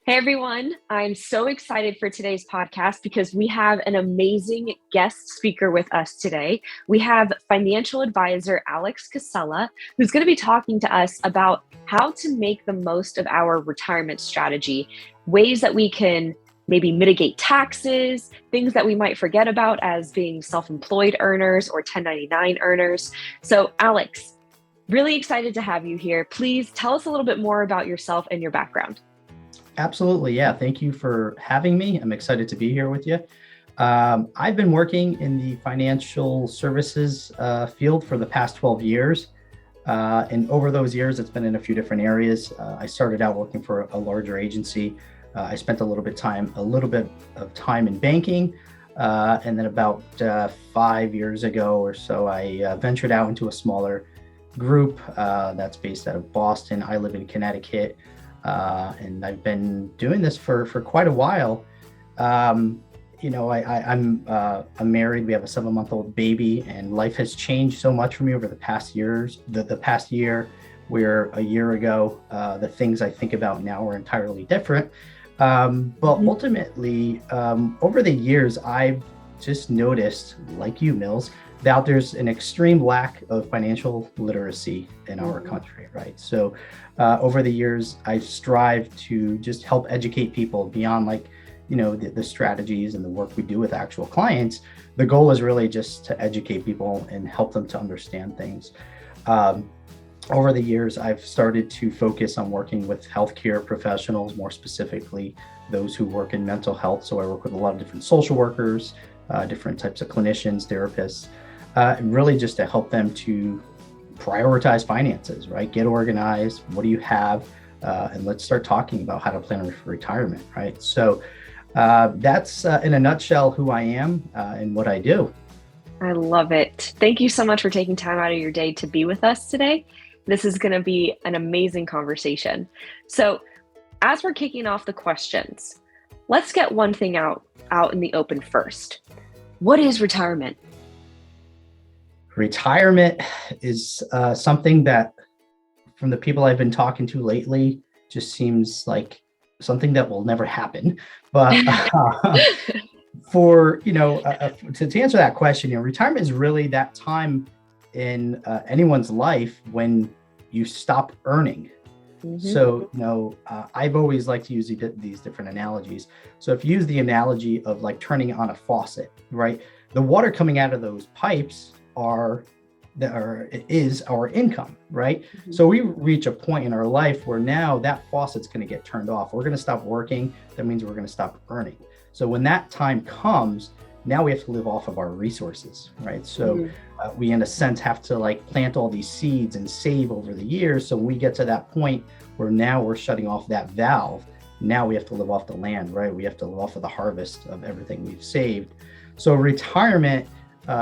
Hey everyone, I'm so excited for today's podcast because we have an amazing guest speaker with us today. We have financial advisor Alex Casella, who's going to be talking to us about how to make the most of our retirement strategy, ways that we can maybe mitigate taxes, things that we might forget about as being self employed earners or 1099 earners. So, Alex, really excited to have you here. Please tell us a little bit more about yourself and your background. Absolutely. Yeah. Thank you for having me. I'm excited to be here with you. I've been working in the financial services field for the past 12 years. And over those years, it's been in a few different areas. I started out working for a larger agency. I spent a little bit of time in banking. And then about 5 years ago or so, I ventured out into a smaller group that's based out of Boston. I live in Connecticut. And I've been doing this for quite a while. I'm married. We have a 7-month-old baby, and life has changed so much for me over the past years. The past year, where a year ago, the things I think about now are entirely different. But ultimately, over the years, I've just noticed, like you, Mills, that there's an extreme lack of financial literacy in our country, right? So over the years, I strive to just help educate people beyond the strategies and the work we do with actual clients. The goal is really just to educate people and help them to understand things. Over the years, I've started to focus on working with healthcare professionals, more specifically those who work in mental health. So I work with a lot of different social workers, different types of clinicians, therapists, really just to help them to prioritize finances, right? Get organized. What do you have? And let's start talking about how to plan for retirement, right? So that's in a nutshell who I am and what I do. I love it. Thank you so much for taking time out of your day to be with us today. This is going to be an amazing conversation. So, as we're kicking off the questions, let's get one thing out in the open first. What is retirement? Retirement is something that, from the people I've been talking to lately, just seems like something that will never happen. But to answer that question, retirement is really that time in anyone's life when you stop earning. So, I've always liked to use these different analogies. So if you use the analogy of like turning on a faucet, right? The water coming out of those pipes is our income, right? So we reach a point in our life where now that faucet's going to get turned off. We're going to stop working. That means we're going to stop earning. So when that time comes, now we have to live off of our resources, right? So we, in a sense, have to like plant all these seeds and save over the years. So when we get to that point where now we're shutting off that valve, now we have to live off the land, right? We have to live off of the harvest of everything we've saved. So retirement,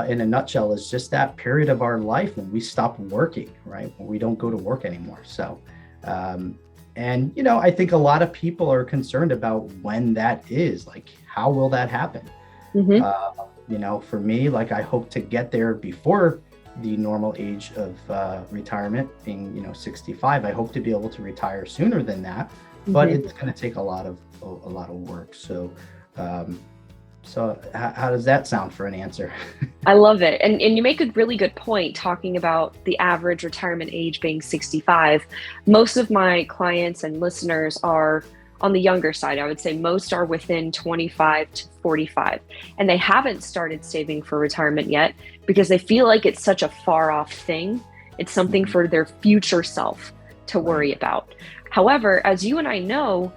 in a nutshell, is just that period of our life when we stop working, right? When we don't go to work anymore. So, I think a lot of people are concerned about when that is, like, how will that happen? For me, like, I hope to get there before the normal age of retirement, being, 65. I hope to be able to retire sooner than that, but it's going to take a lot of work. So how does that sound for an answer? I love it. And you make a really good point talking about the average retirement age being 65. Most of my clients and listeners are on the younger side. I would say most are within 25 to 45, and they haven't started saving for retirement yet because they feel like it's such a far off thing. It's something for their future self to worry about. However, as you and I know,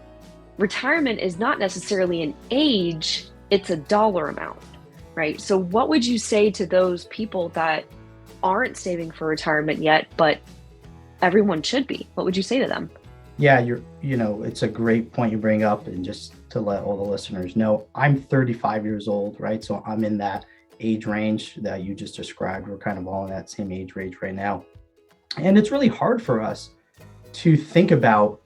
retirement is not necessarily an age, it's a dollar amount, right? So what would you say to those people that aren't saving for retirement yet, but everyone should be? What would you say to them? Yeah, it's a great point you bring up. And just to let all the listeners know, I'm 35 years old, right? So I'm in that age range that you just described. We're kind of all in that same age range right now. And it's really hard for us to think about,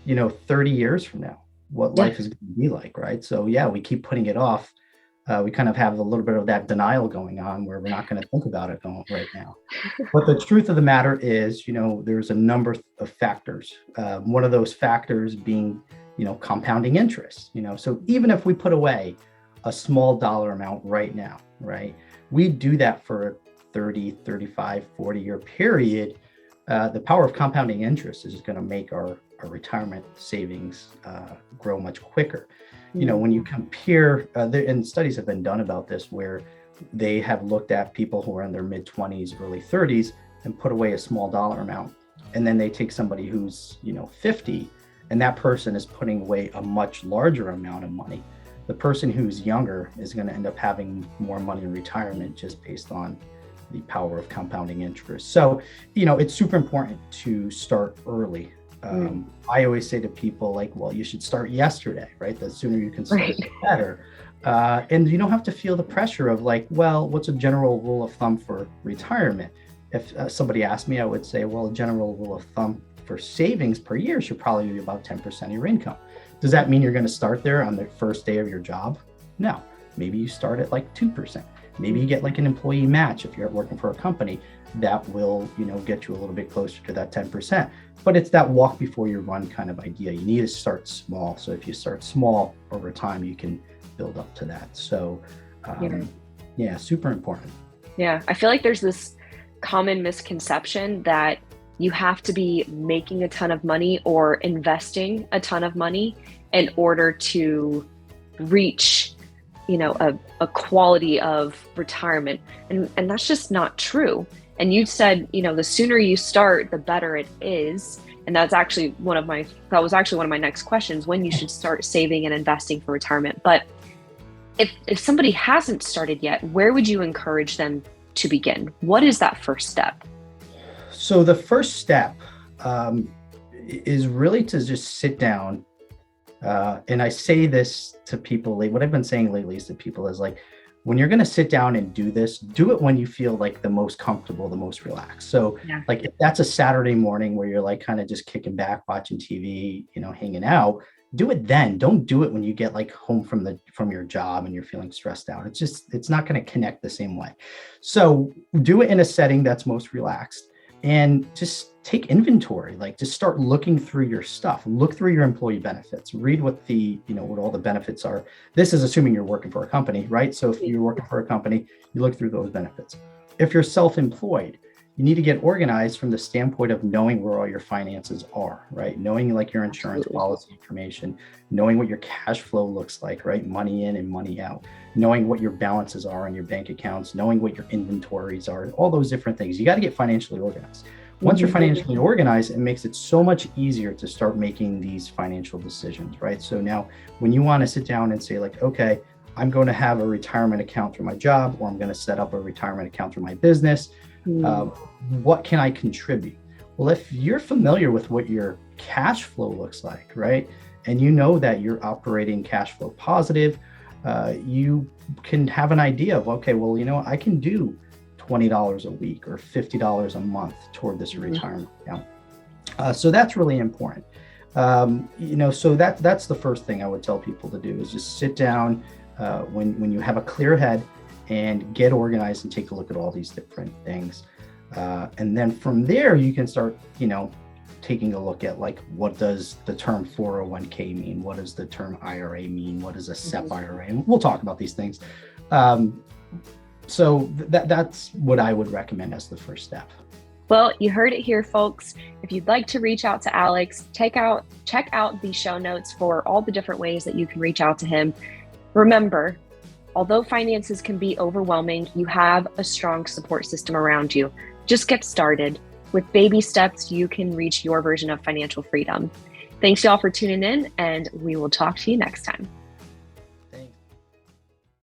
30 years from now, what life is going to be like, right? So yeah, we keep putting it off. We kind of have a little bit of that denial going on where we're not going to think about it right now. But the truth of the matter is, there's a number of factors. One of those factors being, compounding interest, so even if we put away a small dollar amount right now, right, we do that for a 30, 35, 40-year period, the power of compounding interest is going to make our retirement savings grow much quicker. When you compare, and studies have been done about this, where they have looked at people who are in their mid 20s, early 30s, and put away a small dollar amount. And then they take somebody who's, 50, and that person is putting away a much larger amount of money. The person who's younger is going to end up having more money in retirement just based on the power of compounding interest. So, it's super important to start early. I always say to people, like, well, you should start yesterday, right? The sooner you can start, the better. And you don't have to feel the pressure of like, well, what's a general rule of thumb for retirement? If somebody asked me, I would say, well, a general rule of thumb for savings per year should probably be about 10% of your income. Does that mean you're going to start there on the first day of your job? No. Maybe you start at like 2%. Maybe you get like an employee match if you're working for a company that will, get you a little bit closer to that 10%. But it's that walk before you run kind of idea. You need to start small. So if you start small over time, you can build up to that. So yeah, super important. Yeah. I feel like there's this common misconception that you have to be making a ton of money or investing a ton of money in order to reach, a quality of retirement. And that's just not true. And you said, the sooner you start, the better it is. And that was actually one of my next questions, when you should start saving and investing for retirement. But if somebody hasn't started yet, where would you encourage them to begin? What is that first step? So the first step is really to just sit down. And I say this to people, what I've been saying lately is to people is like, when you're going to sit down and do this, do it when you feel like the most comfortable, the most relaxed. So like if that's a Saturday morning where you're like kind of just kicking back, watching TV, hanging out, do it then. Don't do it when you get like home from your job and you're feeling stressed out. It's not going to connect the same way. So do it in a setting that's most relaxed and just take inventory. Like just start looking through your stuff, look through your employee benefits, read what what all the benefits are. This is assuming you're working for a company, right? So if you're working for a company, you look through those benefits. If you're self-employed, you need to get organized from the standpoint of knowing where all your finances are, right? Knowing like your insurance policy information, knowing what your cash flow looks like, right? Money in and money out, knowing what your balances are on your bank accounts, knowing what your inventories are, all those different things. You got to get financially organized. Once you're financially organized, it makes it so much easier to start making these financial decisions, right? So now when you want to sit down and say like, okay, I'm going to have a retirement account through my job, or I'm going to set up a retirement account through my business. What can I contribute? Well, if you're familiar with what your cash flow looks like, right? And you know that you're operating cash flow positive, you can have an idea of, okay, well, I can do $20 a week or $50 a month toward this retirement account. So that's really important. So that's the first thing I would tell people to do is just sit down when you have a clear head and get organized and take a look at all these different things. And then from there, you can start, taking a look at like, what does the term 401k mean? What does the term IRA mean? What is a SEP IRA? And we'll talk about these things. So that's what I would recommend as the first step. Well, you heard it here, folks. If you'd like to reach out to Alex, check out the show notes for all the different ways that you can reach out to him. Remember, although finances can be overwhelming, you have a strong support system around you. Just get started. With baby steps, you can reach your version of financial freedom. Thanks, y'all, for tuning in, and we will talk to you next time.